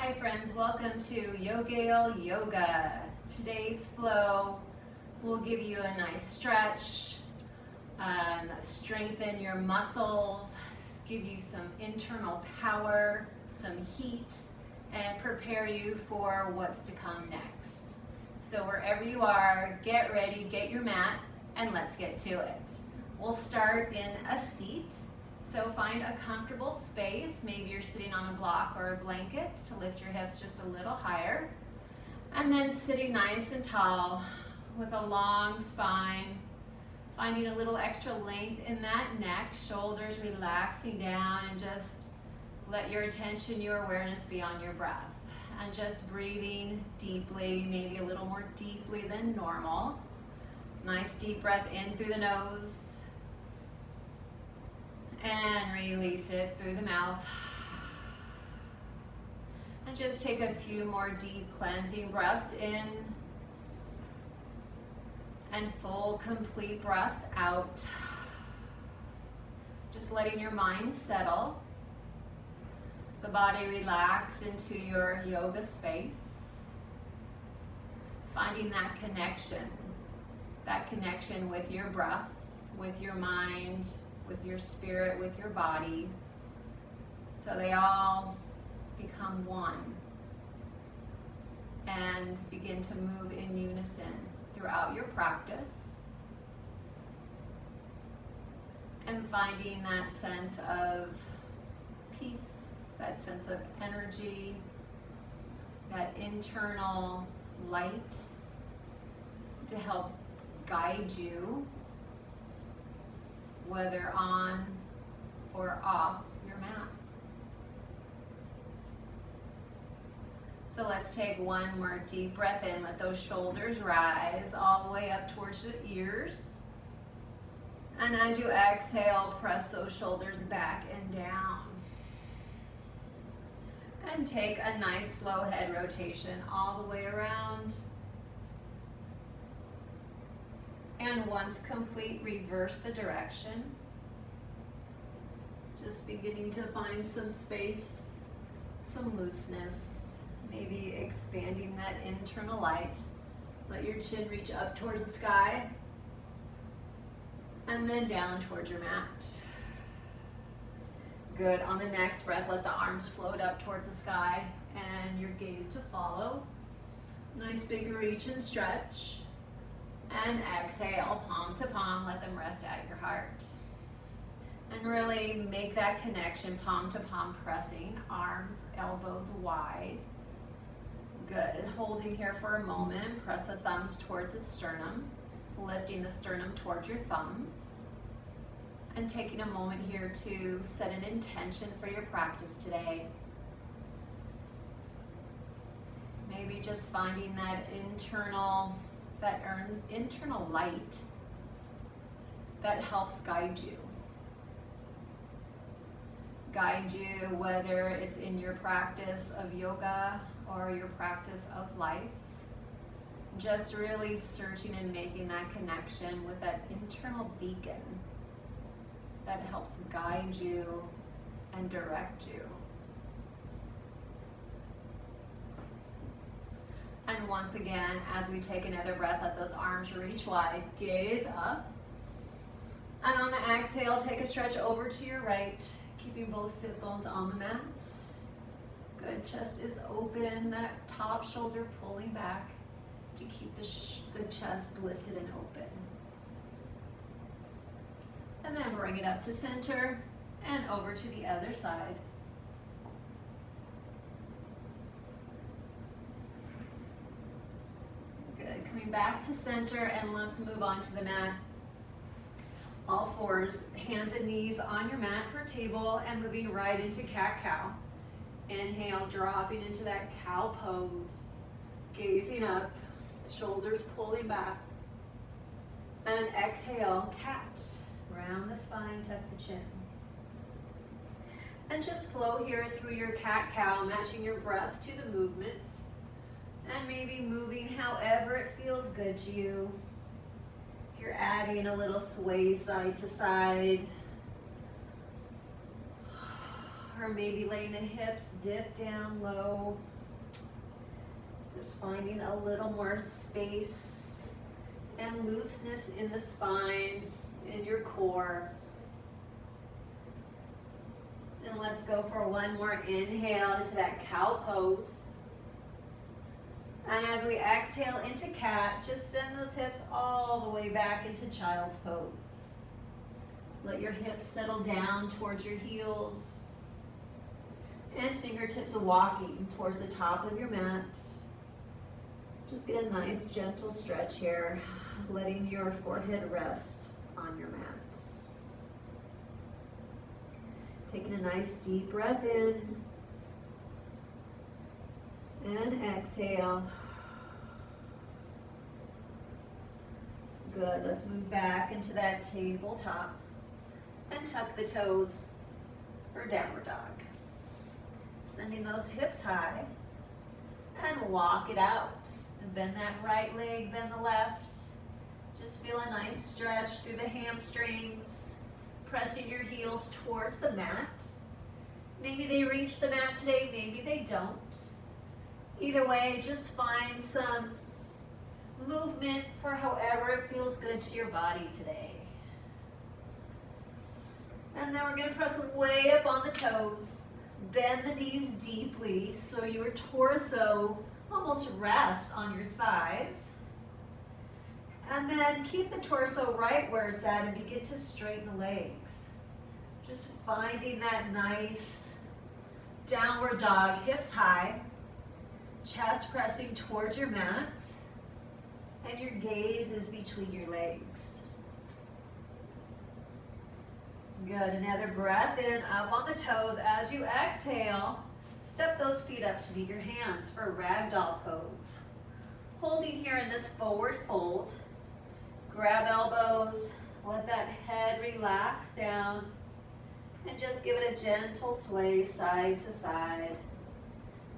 Hi friends, welcome to YoGail Yoga. Today's flow will give you a nice stretch, strengthen your muscles, give you some internal power, some heat, and prepare you for what's to come next. So wherever you are, get ready, get your mat, and let's get to it. We'll start in a seat. So find a comfortable space. Maybe you're sitting on a block or a blanket to lift your hips just a little higher. And then sitting nice and tall with a long spine, finding a little extra length in that neck, shoulders relaxing down, and just let your attention, your awareness be on your breath. And just breathing deeply, maybe a little more deeply than normal. Nice deep breath in through the nose. And release it through the mouth. And just take a few more deep cleansing breaths in. And full, complete breaths out. Just letting your mind settle. The body relax into your yoga space. Finding that connection with your breath, with your mind, with your spirit, with your body, so they all become one and begin to move in unison throughout your practice, and finding that sense of peace, that sense of energy, that internal light to help guide you, whether on or off your mat. So let's take one more deep breath in. Let those shoulders rise all the way up towards the ears. And as you exhale, press those shoulders back and down. And take a nice slow head rotation all the way around. And once complete, reverse the direction. Just beginning to find some space, some looseness, maybe expanding that internal light. Let your chin reach up towards the sky, and then down towards your mat. Good. On the next breath, let the arms float up towards the sky and your gaze to follow. Nice big reach and stretch. And exhale, palm to palm, let them rest at your heart. And really make that connection, palm to palm pressing, arms, elbows wide. Good, holding here for a moment, press the thumbs towards the sternum, lifting the sternum towards your thumbs. And taking a moment here to set an intention for your practice today. Maybe just finding that internal light that helps guide you. Guide you whether it's in your practice of yoga or your practice of life. Just really searching and making that connection with that internal beacon that helps guide you and direct you. And once again, as we take another breath, let those arms reach wide, gaze up. And on the exhale, take a stretch over to your right, keeping both sit bones on the mat. Good, chest is open, that top shoulder pulling back to keep the chest lifted and open. And then bring it up to center and over to the other side. Coming back to center, and let's move on to the mat. All fours, hands and knees on your mat for table, and moving right into cat-cow. Inhale, dropping into that cow pose. Gazing up, shoulders pulling back. And exhale, cat. Round the spine, tuck the chin. And just flow here through your cat-cow, matching your breath to the movement. And maybe moving however it feels good to you. If you're adding a little sway side to side, or maybe letting the hips dip down low. Just finding a little more space and looseness in the spine, in your core. And let's go for one more inhale into that cow pose. And as we exhale into cat, just send those hips all the way back into child's pose. Let your hips settle down towards your heels and fingertips walking towards the top of your mat. Just get a nice gentle stretch here, letting your forehead rest on your mat. Taking a nice deep breath in and exhale. Good, let's move back into that tabletop and tuck the toes for downward dog. Sending those hips high and walk it out. And bend that right leg, bend the left. Just feel a nice stretch through the hamstrings, pressing your heels towards the mat. Maybe they reach the mat today, maybe they don't. Either way, just find some movement for however it feels good to your body today. And then we're going to press way up on the toes. Bend the knees deeply so your torso almost rests on your thighs. And then keep the torso right where it's at and begin to straighten the legs. Just finding that nice downward dog, hips high, chest pressing towards your mat, and your gaze is between your legs. Good, another breath in, up on the toes. As you exhale, step those feet up to meet your hands for ragdoll pose. Holding here in this forward fold, grab elbows, let that head relax down, and just give it a gentle sway side to side.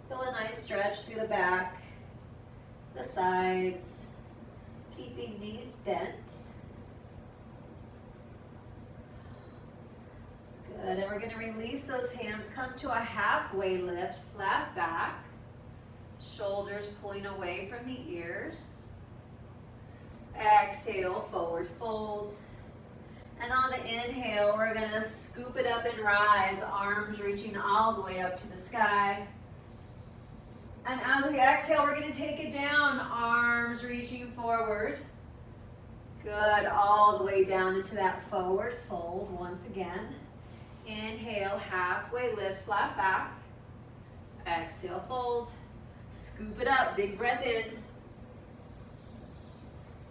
Feel a nice stretch through the back, the sides, keeping knees bent. Good, and we're going to release those hands, come to a halfway lift, flat back, shoulders pulling away from the ears. Exhale, forward fold. And on the inhale, we're going to scoop it up and rise, arms reaching all the way up to the sky. And as we exhale, we're going to take it down, arms reaching forward. Good, all the way down into that forward fold once again. Inhale, halfway lift, flat back. Exhale, fold. Scoop it up, big breath in.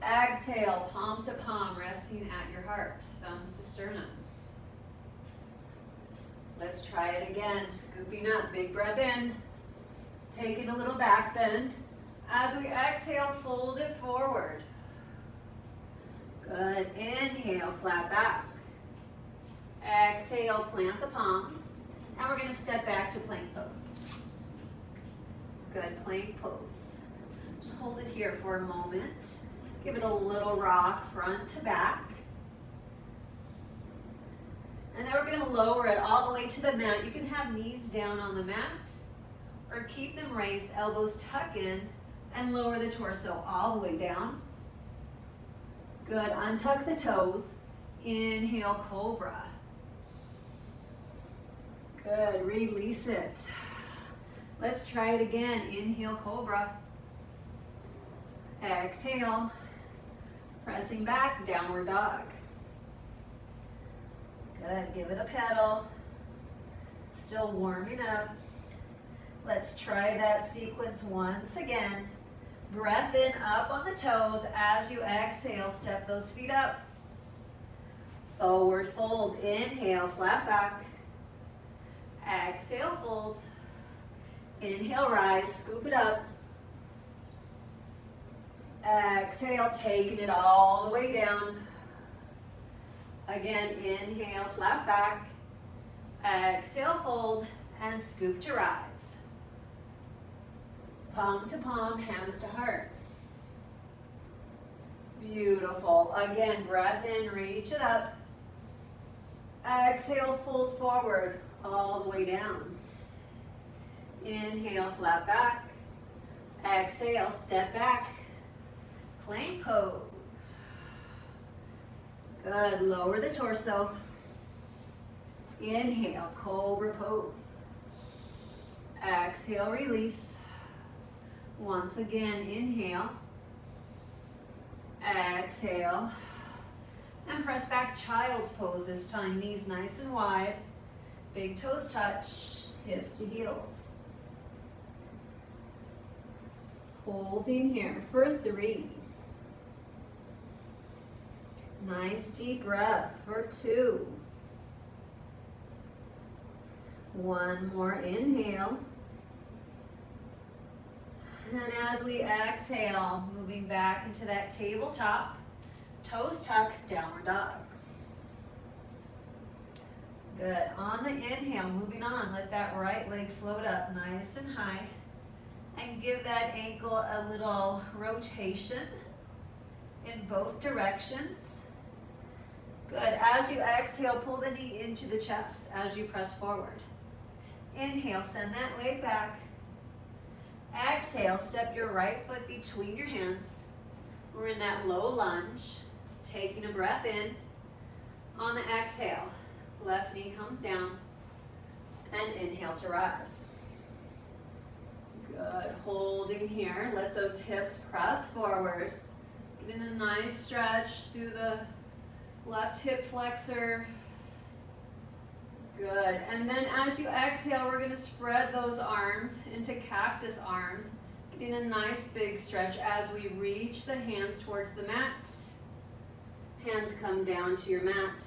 Exhale, palm to palm, resting at your heart, thumbs to sternum. Let's try it again, scooping up, big breath in. Taking a little back bend. As we exhale, fold it forward. Good, inhale, flat back. Exhale, plant the palms, and we're going to step back to plank pose. Good, plank pose. Just hold it here for a moment. Give it a little rock front to back. And then we're going to lower it all the way to the mat. You can have knees down on the mat, or keep them raised, elbows tuck in, and lower the torso all the way down. Good, untuck the toes. Inhale, cobra. Good, release it. Let's try it again. Inhale, cobra. Exhale, pressing back, downward dog. Good, give it a pedal. Still warming up. Let's try that sequence once again. Breath in, up on the toes. As you exhale, step those feet up. Forward fold, inhale, flat back. Exhale, fold. Inhale, rise, scoop it up. Exhale, taking it all the way down. Again, inhale, flat back. Exhale, fold, and scoop to rise. Palm to palm, hands to heart. Beautiful. Again, breath in, reach it up. Exhale, fold forward all the way down. Inhale, flat back. Exhale, step back. Plank pose. Good, lower the torso. Inhale, cobra pose. Exhale, release. Once again, inhale. Exhale. And press back, child's pose this time. Knees nice and wide. Big toes touch, hips to heels. Holding here for 3. Nice deep breath for 2. 1 more inhale. And as we exhale, moving back into that tabletop, toes tuck, downward dog. Good. On the inhale, moving on, let that right leg float up nice and high. And give that ankle a little rotation in both directions. Good. As you exhale, pull the knee into the chest as you press forward. Inhale, send that leg back. Exhale, step your right foot between your hands. We're in that low lunge. Taking a breath in. On the exhale, left knee comes down. And inhale to rise. Good. Holding here. Let those hips press forward. Getting a nice stretch through the left hip flexor. Good. And then as you exhale, we're going to spread those arms into cactus arms. Getting a nice big stretch as we reach the hands towards the mat. Hands come down to your mat.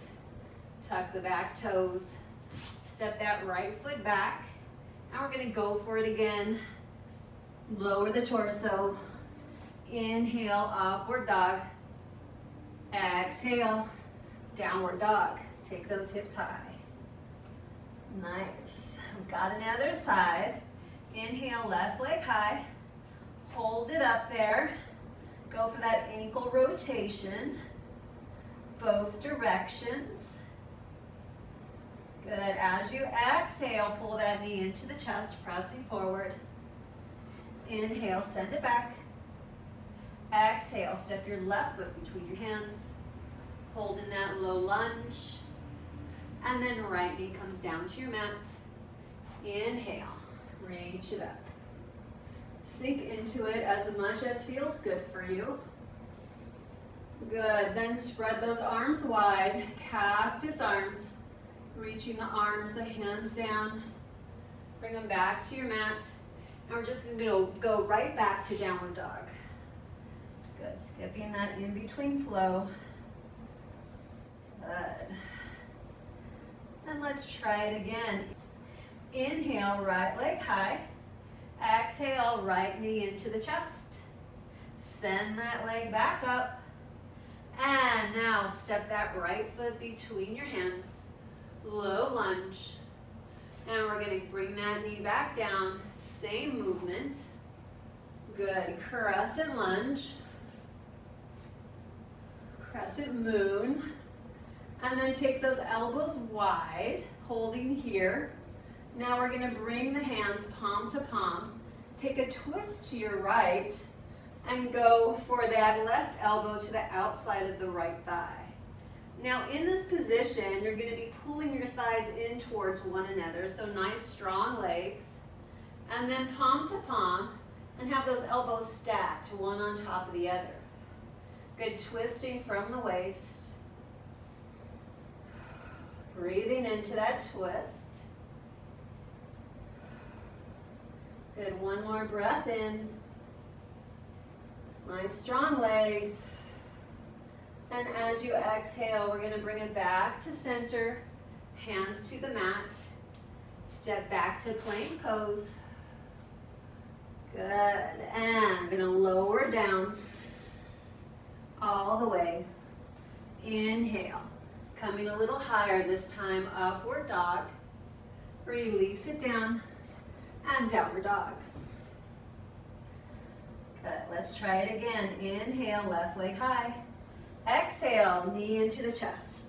Tuck the back toes. Step that right foot back. And we're going to go for it again. Lower the torso. Inhale, upward dog. Exhale, downward dog. Take those hips high. Nice. We've got another side. Inhale, left leg high. Hold it up there. Go for that ankle rotation. Both directions. Good. As you exhale, pull that knee into the chest, pressing forward. Inhale, send it back. Exhale, step your left foot between your hands. Hold in that low lunge. And then right knee comes down to your mat. Inhale, reach it up. Sink into it as much as feels good for you. Good, then spread those arms wide, cactus arms. Reaching the arms, the hands down. Bring them back to your mat. And we're just going to go right back to downward dog. Good, skipping that in between flow. Good. And let's try it again. Inhale, right leg high. Exhale, right knee into the chest. Send that leg back up. And now step that right foot between your hands. Low lunge. And we're going to bring that knee back down. Same movement. Good. Crescent lunge. Crescent moon. And then take those elbows wide, holding here. Now we're going to bring the hands palm to palm. Take a twist to your right and go for that left elbow to the outside of the right thigh. Now in this position, you're going to be pulling your thighs in towards one another, so nice strong legs. And then palm to palm, and have those elbows stacked, one on top of the other. Good, twisting from the waist. Breathing into that twist. Good, one more breath in. Nice strong legs. And as you exhale, we're going to bring it back to center. Hands to the mat. Step back to plank pose. Good. And I'm going to lower down all the way. Inhale. Coming a little higher this time, upward dog. Release it down and downward dog. Good. Let's try it again. Inhale, left leg high. Exhale, knee into the chest.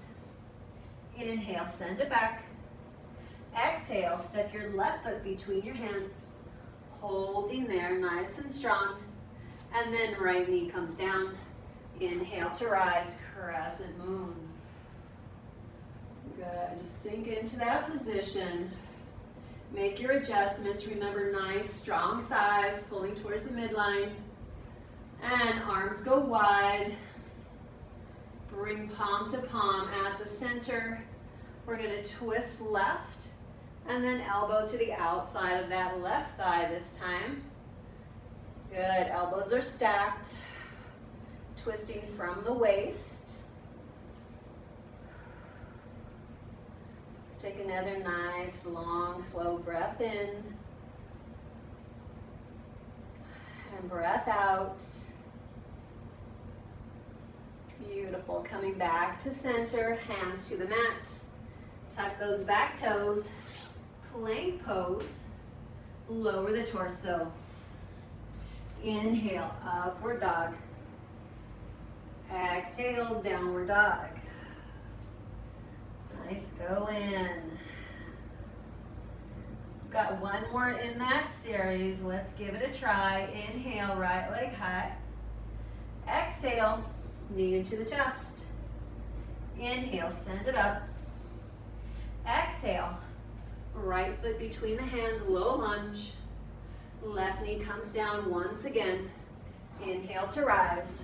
Inhale, send it back. Exhale, step your left foot between your hands. Holding there, nice and strong. And then right knee comes down. Inhale to rise, crescent moon. Good, just sink into that position. Make your adjustments. Remember, nice, strong thighs pulling towards the midline. And arms go wide. Bring palm to palm at the center. We're gonna twist left and then elbow to the outside of that left thigh this time. Good, elbows are stacked. Twisting from the waist. Let's take another nice, long, slow breath in. And breath out. Beautiful. Coming back to center, hands to the mat. Tuck those back toes. Plank pose. Lower the torso. Inhale, upward dog. Exhale, downward dog. Nice, go in. Got one more in that series. Let's give it a try. Inhale, right leg high. Exhale, knee into the chest. Inhale, send it up. Exhale, right foot between the hands, low lunge. Left knee comes down once again. Inhale to rise.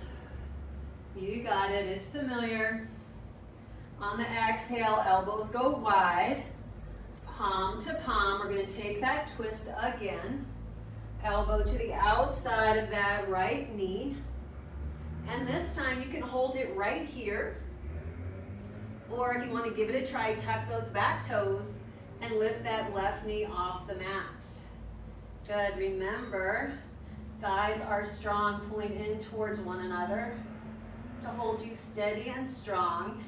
You got it, it's familiar. On the exhale, elbows go wide. Palm to palm, we're gonna take that twist again. Elbow to the outside of that right knee. And this time you can hold it right here. Or if you wanna give it a try, tuck those back toes and lift that left knee off the mat. Good, remember, thighs are strong, pulling in towards one another to hold you steady and strong.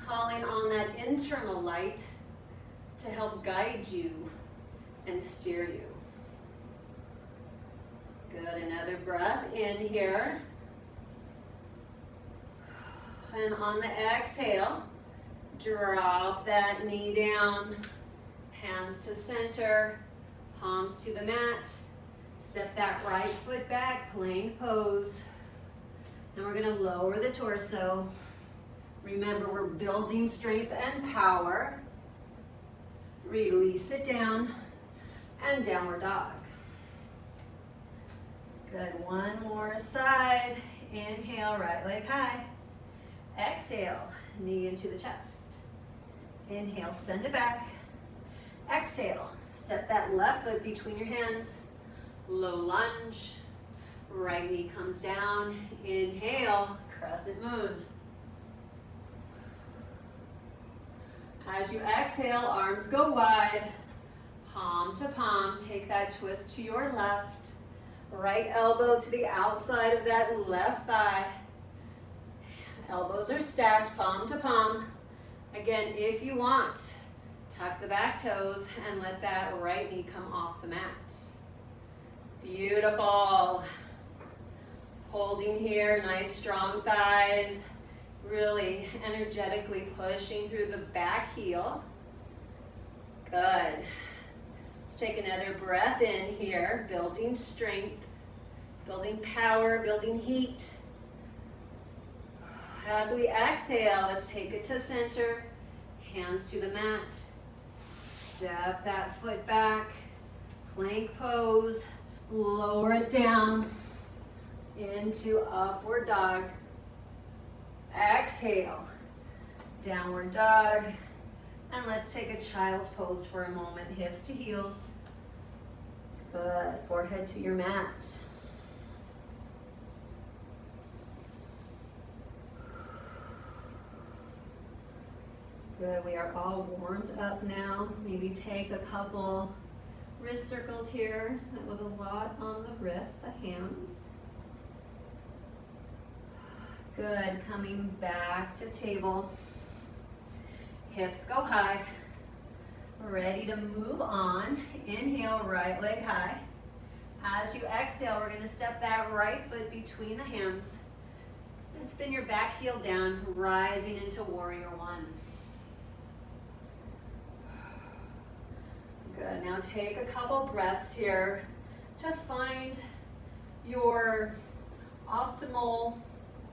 Calling on that internal light to help guide you and steer you. Good, another breath in here. And on the exhale, drop that knee down, hands to center, palms to the mat. Step that right foot back, plank pose. And we're gonna lower the torso. Remember, we're building strength and power. Release it down and downward dog. Good, one more side. Inhale, right leg high. Exhale, knee into the chest. Inhale, send it back. Exhale, step that left foot between your hands. Low lunge. Right knee comes down. Inhale, crescent moon. As you exhale, arms go wide. Palm to palm, take that twist to your left. Right elbow to the outside of that left thigh. Elbows are stacked, palm to palm. Again, if you want, tuck the back toes and let that right knee come off the mat. Beautiful. Holding here, nice strong thighs. Really energetically pushing through the back heel. Good. Let's take another breath in here, building strength, building power, building heat. As we exhale, let's take it to center, hands to the mat. Step that foot back, plank pose, lower it down into upward dog. Exhale, downward dog. And let's take a child's pose for a moment, hips to heels. Good, forehead to your mat. Good, we are all warmed up now. Maybe take a couple wrist circles here. That was a lot on the wrist, the hands. Good, coming back to table. Hips go high. Ready to move on. Inhale, right leg high. As you exhale, we're gonna step that right foot between the hands. And spin your back heel down, rising into warrior one. Good, now take a couple breaths here to find your optimal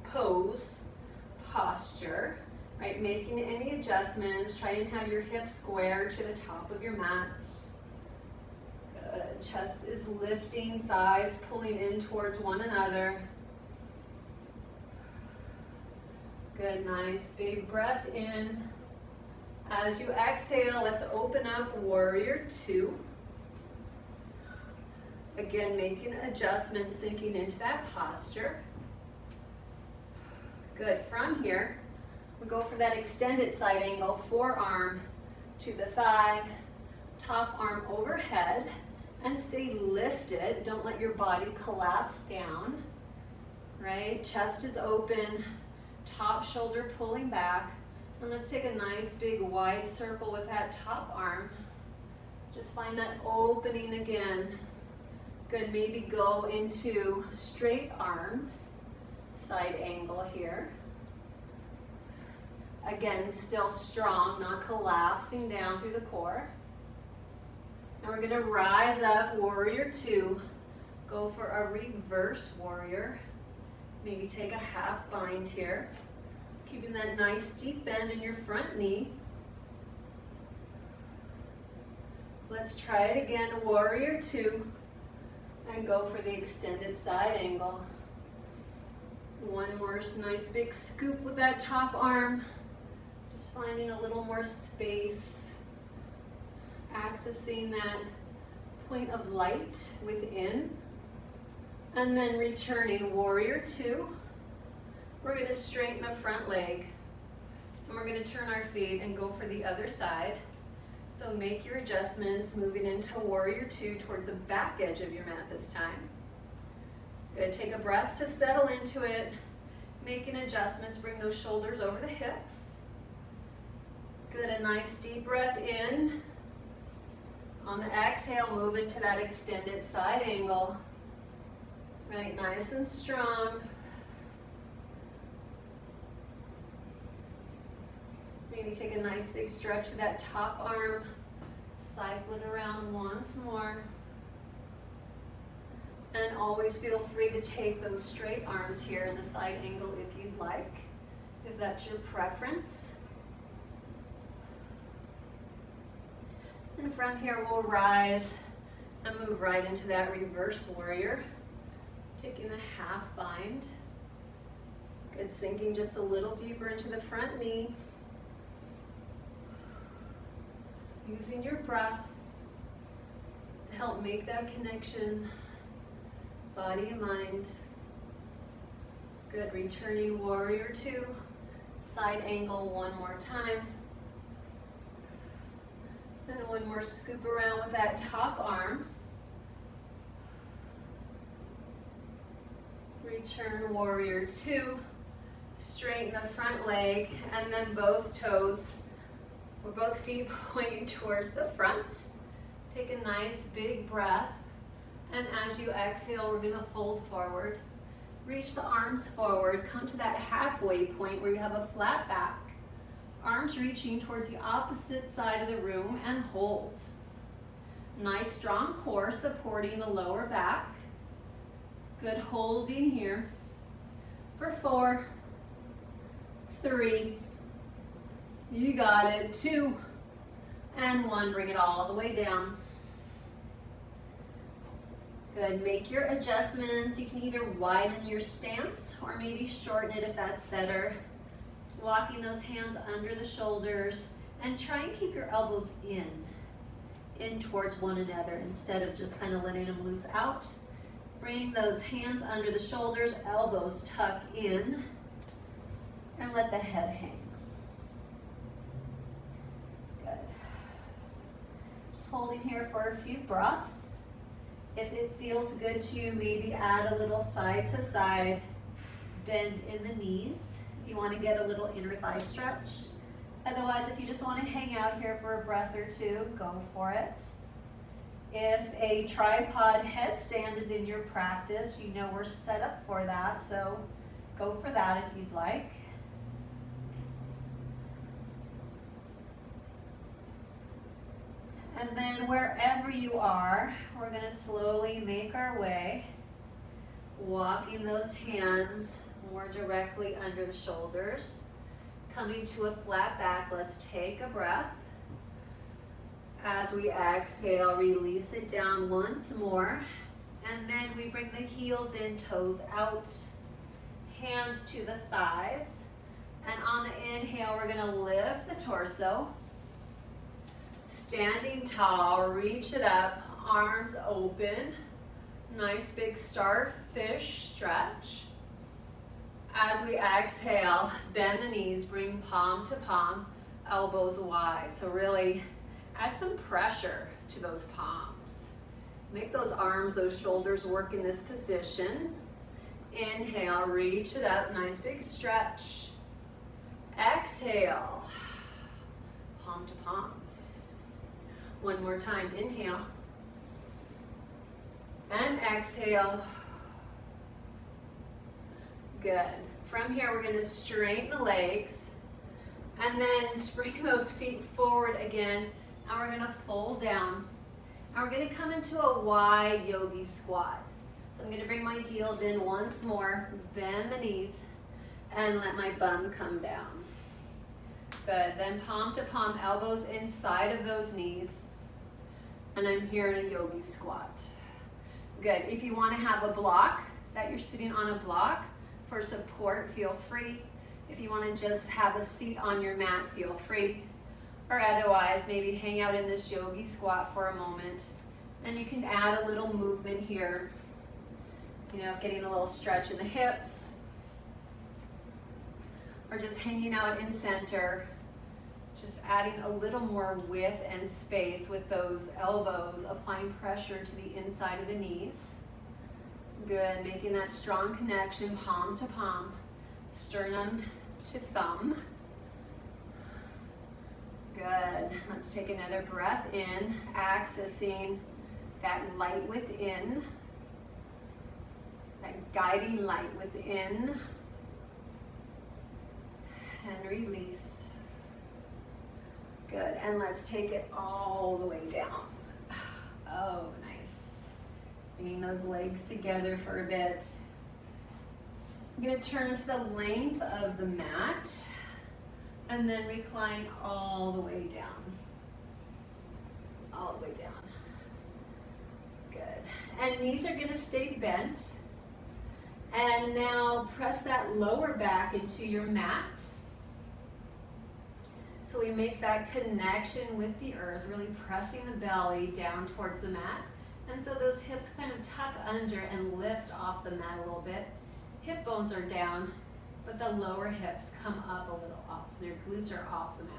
pose, posture, right? Making any adjustments, try and have your hips square to the top of your mat. Good, chest is lifting, thighs pulling in towards one another. Good, nice big breath in. As you exhale, let's open up warrior two. Again, making adjustments, sinking into that posture. Good, from here, we go for that extended side angle, forearm to the thigh, top arm overhead, and stay lifted. Don't let your body collapse down, right? Chest is open, top shoulder pulling back. And let's take a nice big wide circle with that top arm. Just find that opening again. Good, maybe go into straight arms, side angle here. Again, still strong, not collapsing down through the core. And we're gonna rise up, warrior two. Go for a reverse warrior. Maybe take a half bind here. Keeping that nice deep bend in your front knee. Let's try it again, warrior two. And go for the extended side angle. One more nice big scoop with that top arm. Just finding a little more space. Accessing that point of light within. And then returning, warrior two. We're going to straighten the front leg. And we're going to turn our feet and go for the other side. So make your adjustments, moving into warrior two towards the back edge of your mat this time. Good, take a breath to settle into it. Making adjustments, bring those shoulders over the hips. Good, a nice deep breath in. On the exhale, move into that extended side angle. Right, nice and strong. Maybe take a nice big stretch of that top arm. Cycle it around once more. And always feel free to take those straight arms here in the side angle if you'd like, if that's your preference. And from here we'll rise and move right into that reverse warrior. Taking the half bind. Good, sinking just a little deeper into the front knee. Using your breath to help make that connection, body and mind. Good, returning warrior two, side angle one more time. And one more scoop around with that top arm. Return warrior two, straighten the front leg, and then both toes, or both feet pointing towards the front. Take a nice big breath, and as you exhale, we're gonna fold forward. Reach the arms forward, come to that halfway point where you have a flat back. Arms reaching towards the opposite side of the room and hold. Nice strong core supporting the lower back. Good, holding here for 4, 3, you got it, 2, and 1. Bring it all the way down. Good, make your adjustments. You can either widen your stance or maybe shorten it if that's better. Walking those hands under the shoulders, and try and keep your elbows in towards one another instead of just kind of letting them loose out. Bring those hands under the shoulders, elbows tuck in, and let the head hang. Good. Just holding here for a few breaths. If it feels good to you, maybe add a little side to side bend in the knees if you want to get a little inner thigh stretch. Otherwise, if you just want to hang out here for a breath or two, go for it. If a tripod headstand is in your practice, you know we're set up for that, so go for that if you'd like. And then wherever you are, we're going to slowly make our way, walking those hands more directly under the shoulders. Coming to a flat back, let's take a breath. As we exhale, release it down once more. And then we bring the heels in, toes out, hands to the thighs. And on the inhale, we're going to lift the torso. Standing tall, reach it up, arms open. Nice big starfish stretch. As we exhale, bend the knees, bring palm to palm, elbows wide. So really add some pressure to those palms. Make those arms, those shoulders work in this position. Inhale, reach it up, nice big stretch. Exhale, palm to palm. One more time, inhale. And exhale. Good. From here, we're going to straighten the legs. And then bring those feet forward again. And we're going to fold down. And we're going to come into a wide yogi squat. So I'm going to bring my heels in once more. Bend the knees. And let my bum come down. Good. Then palm to palm, elbows inside of those knees. And I'm here in a yogi squat. Good. If you want to have a block, that you're sitting on a block for support, feel free. If you want to just have a seat on your mat, feel free. Or otherwise, maybe hang out in this yogi squat for a moment. And you can add a little movement here. You know, getting a little stretch in the hips. Or just hanging out in center. Just adding a little more width and space with those elbows, applying pressure to the inside of the knees. Good, making that strong connection, palm to palm, sternum to thumb. Good, let's take another breath in, accessing that light within, that guiding light within, and release. Good, and let's take it all the way down. Oh, nice. Bringing those legs together for a bit. I'm going to turn to the length of the mat and then recline all the way down. All the way down. Good. And knees are going to stay bent. And now press that lower back into your mat. So we make that connection with the earth, really pressing the belly down towards the mat. And so those hips kind of tuck under and lift off the mat a little bit. Hip bones are down, but the lower hips come up a little off. Their glutes are off the mat.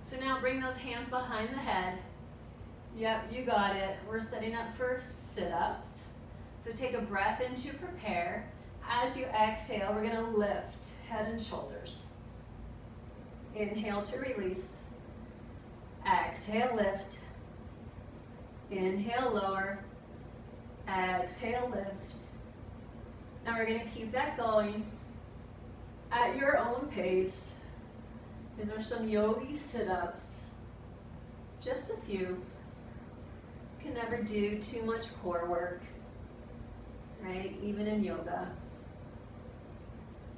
So now bring those hands behind the head. Yep, you got it. We're setting up for sit-ups. So take a breath in to prepare. As you exhale, we're going to lift head and shoulders. Inhale to release. Exhale, lift. Inhale, lower. Exhale, lift. Now we're going to keep that going at your own pace. These are some yogi sit-ups. Just a few. Can never do too much core work, right? Even in yoga.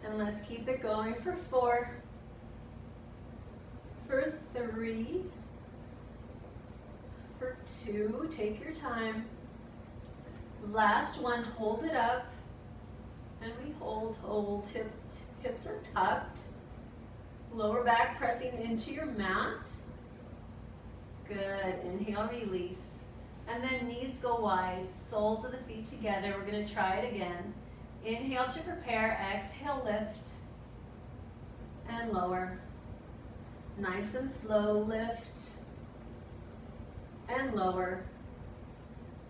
And let's keep it going for 4. For 3, for 2, take your time. Last one, hold it up. And we hold, hips are tucked. Lower back pressing into your mat. Good, inhale, release. And then knees go wide, soles of the feet together. We're gonna try it again. Inhale to prepare, exhale, lift. And lower. Nice and slow, lift and lower.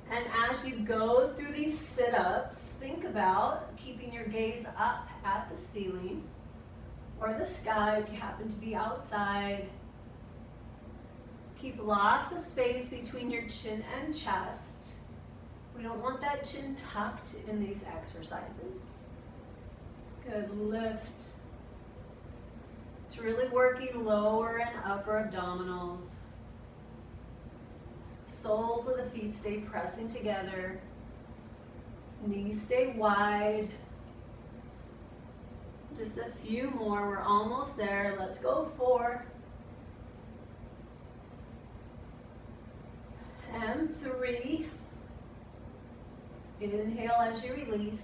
And as you go through these sit-ups, think about keeping your gaze up at the ceiling or the sky if you happen to be outside. Keep lots of space between your chin and chest. We don't want that chin tucked in these exercises. Good, lift. It's really working lower and upper abdominals. Soles of the feet stay pressing together. Knees stay wide. Just a few more, we're almost there. Let's go 4. And 3. Inhale as you release.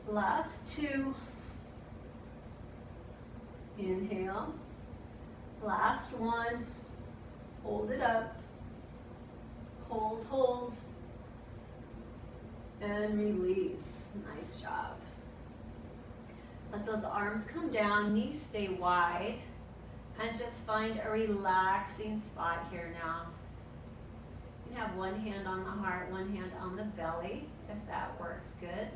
Last 2. Inhale. Last 1. Hold it up. Hold, hold. And release. Nice job. Let those arms come down, knees stay wide, and just find a relaxing spot here now. You can have one hand on the heart, one hand on the belly, if that works good.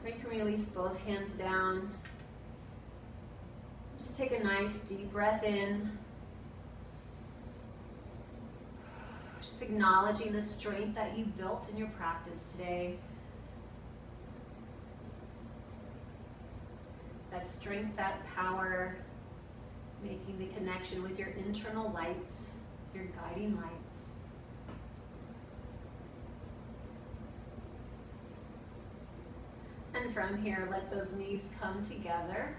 Or you can release both hands down. Just take a nice deep breath in. Just acknowledging the strength that you built in your practice today. That strength, that power, making the connection with your internal light, your guiding light. And from here, let those knees come together.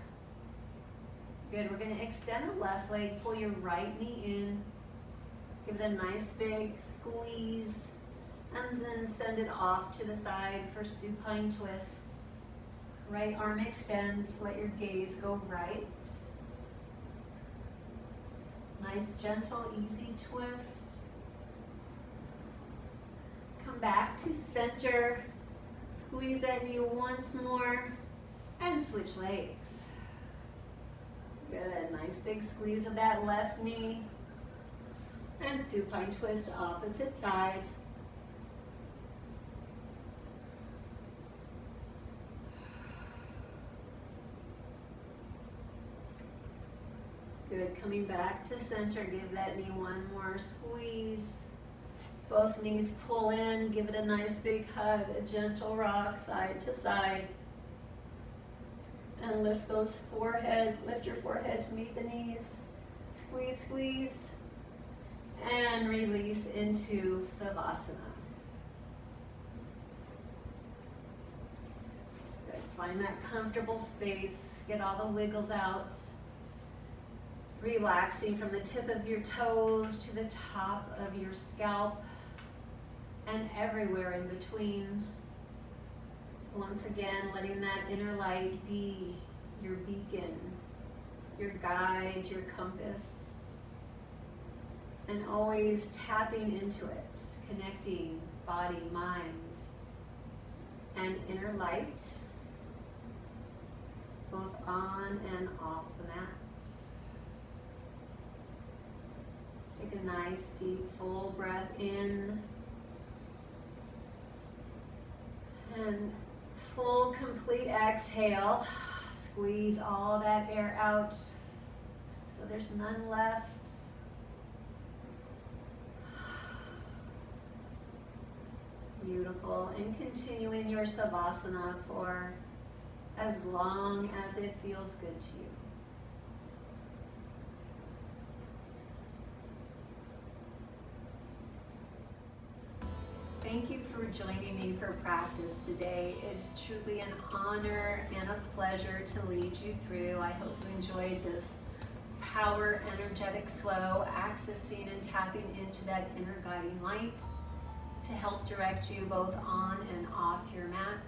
Good, we're going to extend the left leg, pull your right knee in, give it a nice big squeeze, and then send it off to the side for supine twist. Right arm extends, let your gaze go right. Nice, gentle, easy twist. Come back to center. Squeeze that knee once more and switch legs. Good, nice big squeeze of that left knee. And supine twist opposite side. Good, coming back to center, give that knee one more squeeze. Both knees pull in, give it a nice big hug, a gentle rock side to side. And lift those lift your forehead to meet the knees. Squeeze, squeeze. And release into Savasana. Good, find that comfortable space, get all the wiggles out. Relaxing from the tip of your toes to the top of your scalp and everywhere in between. Once again, letting that inner light be your beacon, your guide, your compass, and always tapping into it, connecting body, mind, and inner light, both on and off the mat. Take a nice deep full breath in and full complete exhale. Squeeze all that air out so there's none left. Beautiful. And continuing your Savasana for as long as it feels good to you. Thank you for joining me for practice today. It's truly an honor and a pleasure to lead you through. I hope you enjoyed this power, energetic flow, accessing and tapping into that inner guiding light to help direct you both on and off your mat.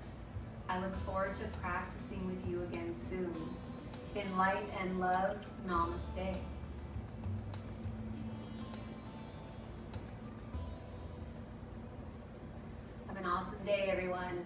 I look forward to practicing with you again soon. In light and love, Namaste. Have an awesome day, everyone.